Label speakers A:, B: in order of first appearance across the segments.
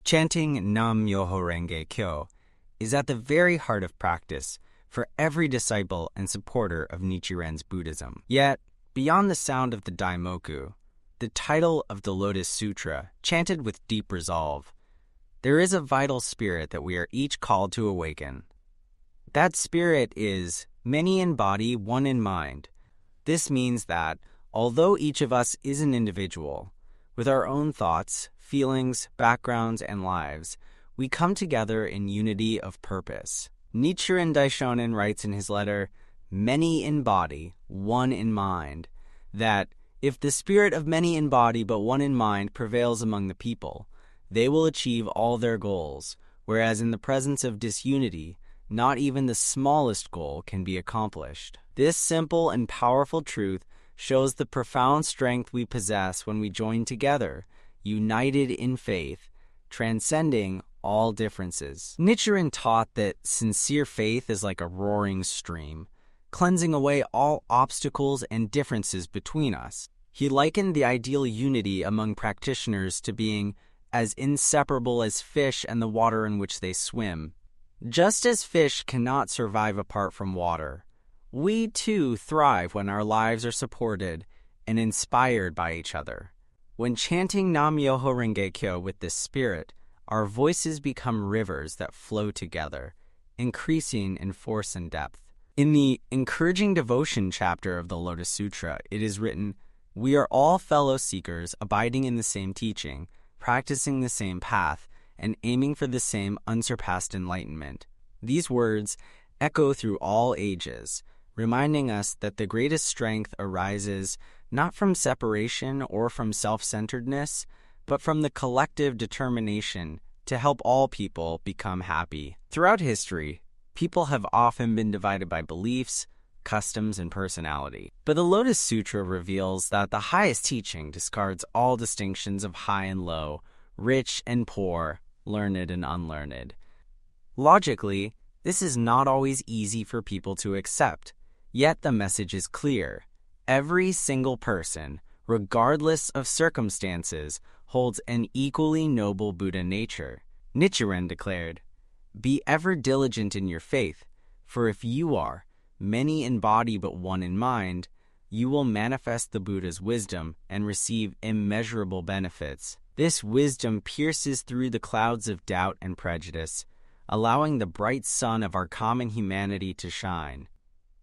A: Chanting Nam-myoho Renge Kyo is at the very heart of practice for every disciple and supporter of Nichiren's Buddhism. Yet, beyond the sound of the Daimoku, the title of the Lotus Sutra, chanted with deep resolve, there is a vital spirit that we are each called to awaken. That spirit is many in body, one in mind. This means that, although each of us is an individual, with our own thoughts, feelings, backgrounds, and lives, we come together in unity of purpose. Nichiren Daishonin writes in his letter, "Many in body, one in mind," that if the spirit of many in body but one in mind prevails among the people, they will achieve all their goals, whereas in the presence of disunity, not even the smallest goal can be accomplished. This simple and powerful truth shows the profound strength we possess when we join together, united in faith, transcending all differences. Nichiren taught that sincere faith is like a roaring stream, cleansing away all obstacles and differences between us. He likened the ideal unity among practitioners to being as inseparable as fish and the water in which they swim. Just as fish cannot survive apart from water, we too thrive when our lives are supported and inspired by each other. When chanting Nam-myoho Renge Kyo with this spirit, our voices become rivers that flow together, increasing in force and depth. In the Encouraging Devotion chapter of the Lotus Sutra, it is written, "We are all fellow seekers abiding in the same teaching, practicing the same path, and aiming for the same unsurpassed enlightenment." These words echo through all ages, reminding us that the greatest strength arises not from separation or from self-centeredness, but from the collective determination to help all people become happy. Throughout history, people have often been divided by beliefs, customs, and personality. But the Lotus Sutra reveals that the highest teaching discards all distinctions of high and low, rich and poor, learned and unlearned. Logically, this is not always easy for people to accept, yet the message is clear. Every single person, regardless of circumstances, holds an equally noble Buddha nature. Nichiren declared, "Be ever diligent in your faith, for if you are many in body but one in mind, you will manifest the Buddha's wisdom and receive immeasurable benefits. This wisdom pierces through the clouds of doubt and prejudice, allowing the bright sun of our common humanity to shine."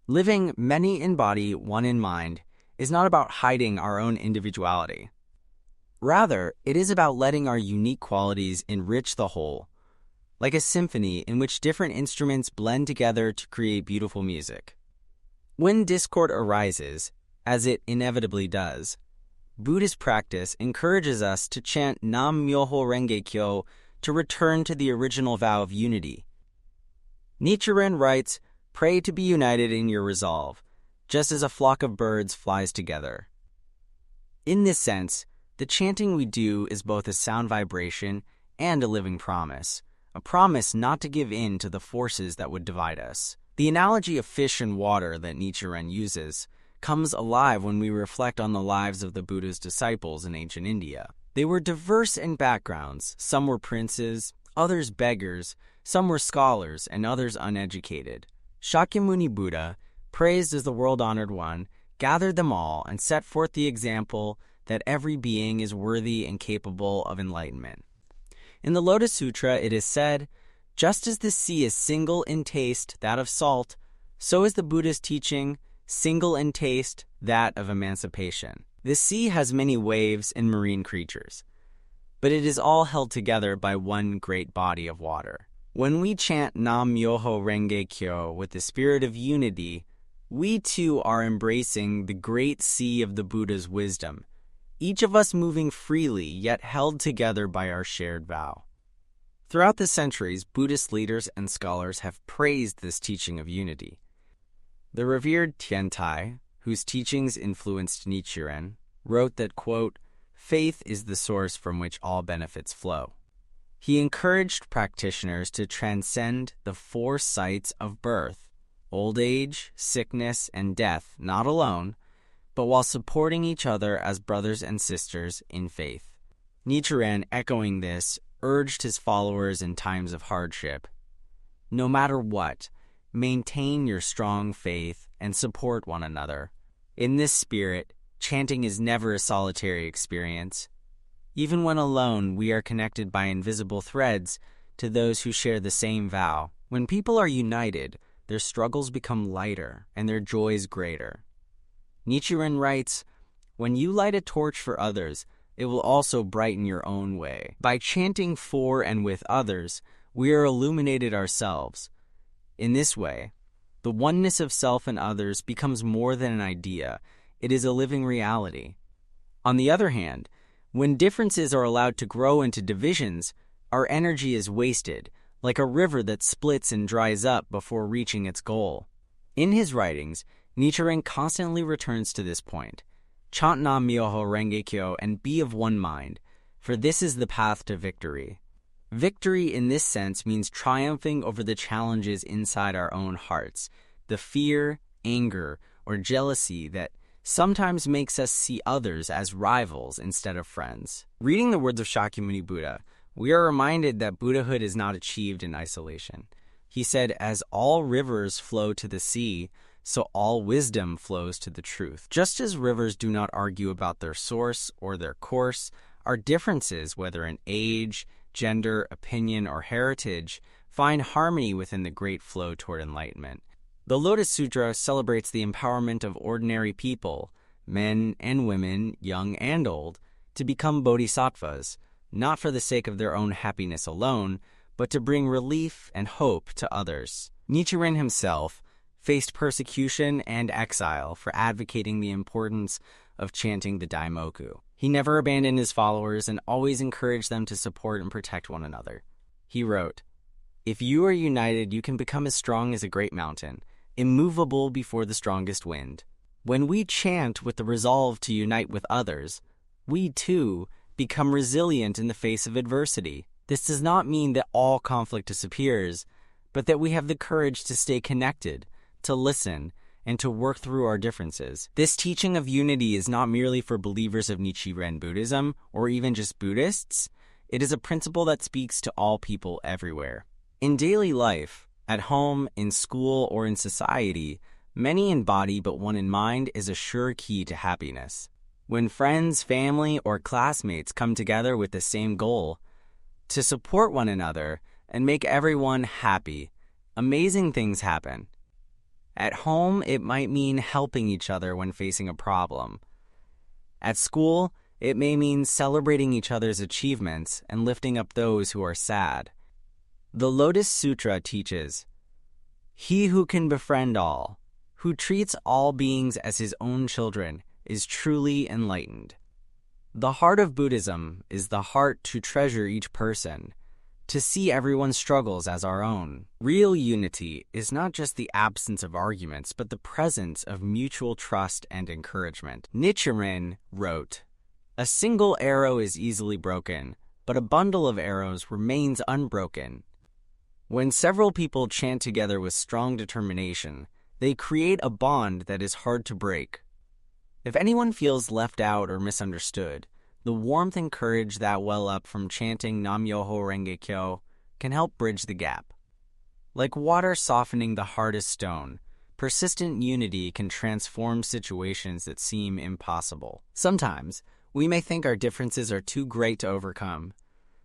A: Living many in body, one in mind is not about hiding our own individuality. Rather, it is about letting our unique qualities enrich the whole, like a symphony in which different instruments blend together to create beautiful music. When discord arises, as it inevitably does, Buddhist practice encourages us to chant Nam-myoho Renge Kyo to return to the original vow of unity. Nichiren writes, "Pray to be united in your resolve, just as a flock of birds flies together." In this sense, the chanting we do is both a sound vibration and a living promise, a promise not to give in to the forces that would divide us. The analogy of fish and water that Nichiren uses comes alive when we reflect on the lives of the Buddha's disciples in ancient India. They were diverse in backgrounds. Some were princes, others beggars, some were scholars, and others uneducated. Shakyamuni Buddha, praised as the world-honored one, gathered them all and set forth the example that every being is worthy and capable of enlightenment. In the Lotus Sutra, it is said, "Just as the sea is single in taste, that of salt, so is the Buddha's teaching single in taste, that of emancipation." The sea has many waves and marine creatures, but it is all held together by one great body of water. When we chant Nam-myoho Renge Kyo with the spirit of unity, we too are embracing the great sea of the Buddha's wisdom, each of us moving freely yet held together by our shared vow. Throughout the centuries, Buddhist leaders and scholars have praised this teaching of unity. The revered Tiantai, whose teachings influenced Nichiren, wrote that, quote, "Faith is the source from which all benefits flow." He encouraged practitioners to transcend the four sights of birth, old age, sickness, and death, not alone, but while supporting each other as brothers and sisters in faith. Nichiren, echoing this, urged his followers in times of hardship, "No matter what, maintain your strong faith and support one another. In this spirit, chanting is never a solitary experience. Even when alone, we are connected by invisible threads to those who share the same vow. When people are united, their struggles become lighter and their joys greater." Nichiren writes, "When you light a torch for others, it will also brighten your own way. By chanting for and with others, we are illuminated ourselves. In this way, the oneness of self and others becomes more than an idea. It is a living reality. On the other hand, when differences are allowed to grow into divisions, our energy is wasted, like a river that splits and dries up before reaching its goal." In his writings, Nichiren constantly returns to this point. Chant Nam-myoho Renge-kyo and be of one mind, for this is the path to victory. Victory in this sense means triumphing over the challenges inside our own hearts, the fear, anger, or jealousy that sometimes makes us see others as rivals instead of friends. Reading the words of Shakyamuni Buddha, we are reminded that Buddhahood is not achieved in isolation. He said, "As all rivers flow to the sea, so all wisdom flows to the truth." Just as rivers do not argue about their source or their course, our differences, whether in age, gender, opinion, or heritage, find harmony within the great flow toward enlightenment. The Lotus Sutra celebrates the empowerment of ordinary people, men and women, young and old, to become bodhisattvas, not for the sake of their own happiness alone, but to bring relief and hope to others. Nichiren himself faced persecution and exile for advocating the importance of chanting the Daimoku. He never abandoned his followers and always encouraged them to support and protect one another. He wrote, "If you are united, you can become as strong as a great mountain, immovable before the strongest wind. When we chant with the resolve to unite with others, we too become resilient in the face of adversity. This does not mean that all conflict disappears, but that we have the courage to stay connected, to listen, and to work through our differences." This teaching of unity is not merely for believers of Nichiren Buddhism or even just Buddhists. It is a principle that speaks to all people everywhere. In daily life, at home, in school, or in society, many in body but one in mind is a sure key to happiness. When friends, family, or classmates come together with the same goal, to support one another and make everyone happy, amazing things happen. At home, it might mean helping each other when facing a problem. At school, it may mean celebrating each other's achievements and lifting up those who are sad. The Lotus Sutra teaches, "He who can befriend all, who treats all beings as his own children, is truly enlightened." The heart of Buddhism is the heart to treasure each person, to see everyone's struggles as our own. Real unity is not just the absence of arguments, but the presence of mutual trust and encouragement. Nichiren wrote, "A single arrow is easily broken, but a bundle of arrows remains unbroken." When several people chant together with strong determination, they create a bond that is hard to break. If anyone feels left out or misunderstood, the warmth and courage that well up from chanting Nam-myoho Renge-kyo can help bridge the gap. Like water softening the hardest stone, persistent unity can transform situations that seem impossible. Sometimes, we may think our differences are too great to overcome.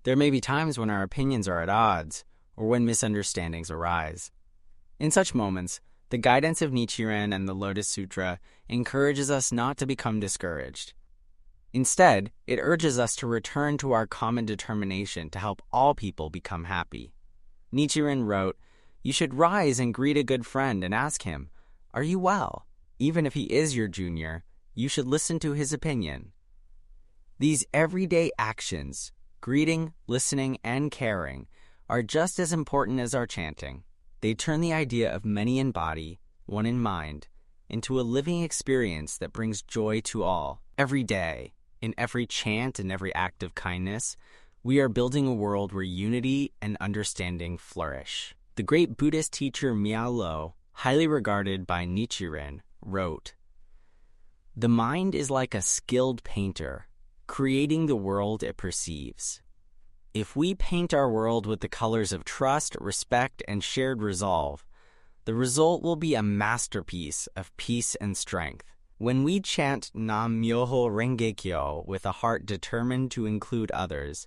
A: There may be times when our opinions are at odds, or when misunderstandings arise. In such moments, the guidance of Nichiren and the Lotus Sutra encourages us not to become discouraged. Instead, it urges us to return to our common determination to help all people become happy. Nichiren wrote, "You should rise and greet a good friend and ask him, 'Are you well?' Even if he is your junior, you should listen to his opinion." These everyday actions, greeting, listening, and caring, are just as important as our chanting. They turn the idea of many in body, one in mind, into a living experience that brings joy to all. Every day, in every chant and every act of kindness, we are building a world where unity and understanding flourish. The great Buddhist teacher Miao Lo, highly regarded by Nichiren, wrote, "The mind is like a skilled painter, creating the world it perceives. If we paint our world with the colors of trust, respect, and shared resolve, the result will be a masterpiece of peace and strength. When we chant Nam-myoho Renge-kyo with a heart determined to include others,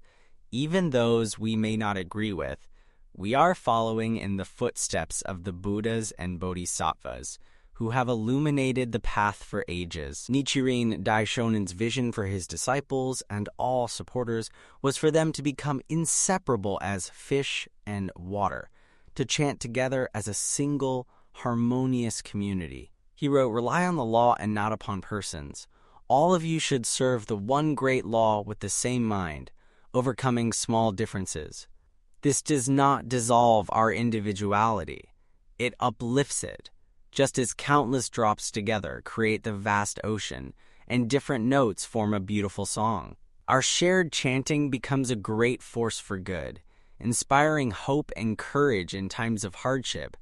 A: even those we may not agree with, we are following in the footsteps of the Buddhas and Bodhisattvas, who have illuminated the path for ages. Nichiren Daishonin's vision for his disciples and all supporters was for them to become inseparable as fish and water, to chant together as a single, harmonious community. He wrote, "Rely on the law and not upon persons. All of you should serve the one great law with the same mind, overcoming small differences. This does not dissolve our individuality. It uplifts it, just as countless drops together create the vast ocean, and different notes form a beautiful song. Our shared chanting becomes a great force for good, inspiring hope and courage in times of hardship,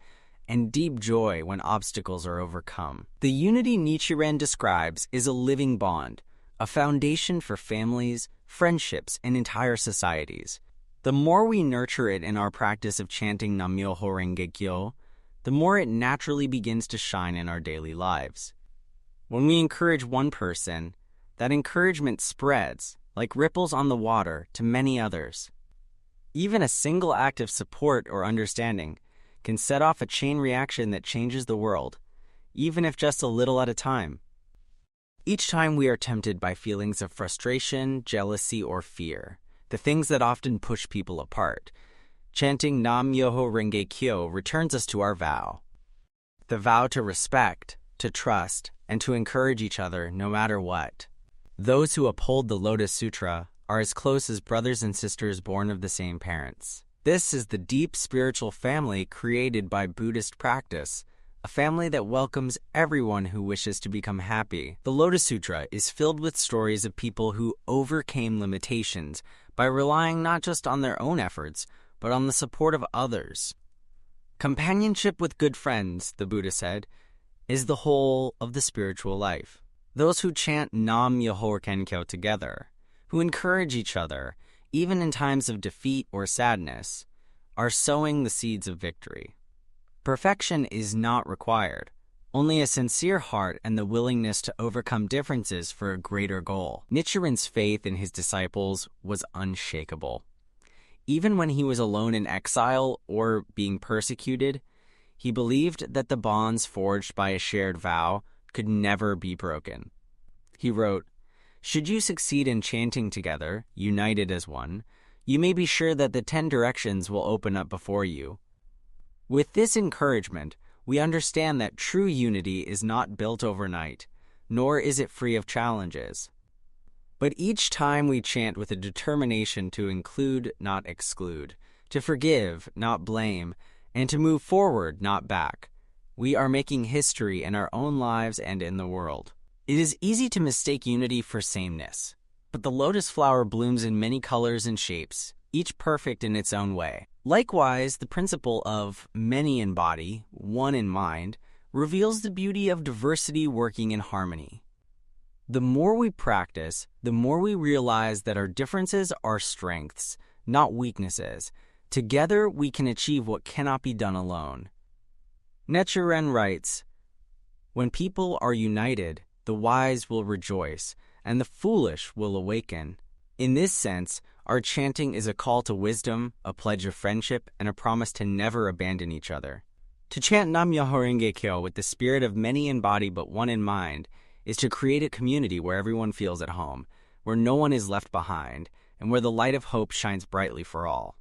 A: and deep joy when obstacles are overcome." The unity Nichiren describes is a living bond, a foundation for families, friendships, and entire societies. The more we nurture it in our practice of chanting Nam-myoho Renge-kyo, the more it naturally begins to shine in our daily lives. When we encourage one person, that encouragement spreads, like ripples on the water, to many others. Even a single act of support or understanding can set off a chain reaction that changes the world, even if just a little at a time. Each time we are tempted by feelings of frustration, jealousy, or fear, the things that often push people apart, chanting Nam-myoho Renge-kyo returns us to our vow. The vow to respect, to trust, and to encourage each other no matter what. Those who uphold the Lotus Sutra are as close as brothers and sisters born of the same parents. This is the deep spiritual family created by Buddhist practice, a family that welcomes everyone who wishes to become happy. The Lotus Sutra is filled with stories of people who overcame limitations by relying not just on their own efforts, but on the support of others. Companionship with good friends, the Buddha said, is the whole of the spiritual life. Those who chant Nam-myoho Renge-kyo together, who encourage each other, even in times of defeat or sadness, are sowing the seeds of victory. Perfection is not required, only a sincere heart and the willingness to overcome differences for a greater goal. Nichiren's faith in his disciples was unshakable. Even when he was alone in exile or being persecuted, he believed that the bonds forged by a shared vow could never be broken. He wrote, "Should you succeed in chanting together, united as one, you may be sure that the 10 directions will open up before you." With this encouragement, we understand that true unity is not built overnight, nor is it free of challenges. But each time we chant with a determination to include, not exclude, to forgive, not blame, and to move forward, not back, we are making history in our own lives and in the world. It is easy to mistake unity for sameness, but the lotus flower blooms in many colors and shapes, each perfect in its own way. Likewise, the principle of many in body, one in mind, reveals the beauty of diversity working in harmony. The more we practice, the more we realize that our differences are strengths, not weaknesses. Together, we can achieve what cannot be done alone. Nichiren writes, "When people are united, the wise will rejoice, and the foolish will awaken." In this sense, our chanting is a call to wisdom, a pledge of friendship, and a promise to never abandon each other. To chant Nam-myoho Renge-kyo with the spirit of many in body but one in mind is to create a community where everyone feels at home, where no one is left behind, and where the light of hope shines brightly for all.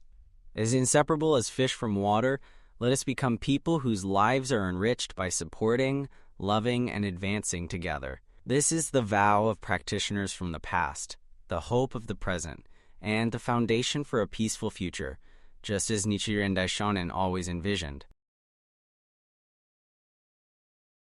A: As inseparable as fish from water, let us become people whose lives are enriched by supporting, loving, and advancing together. This is the vow of practitioners from the past, the hope of the present, and the foundation for a peaceful future, just as Nichiren Daishonin always envisioned.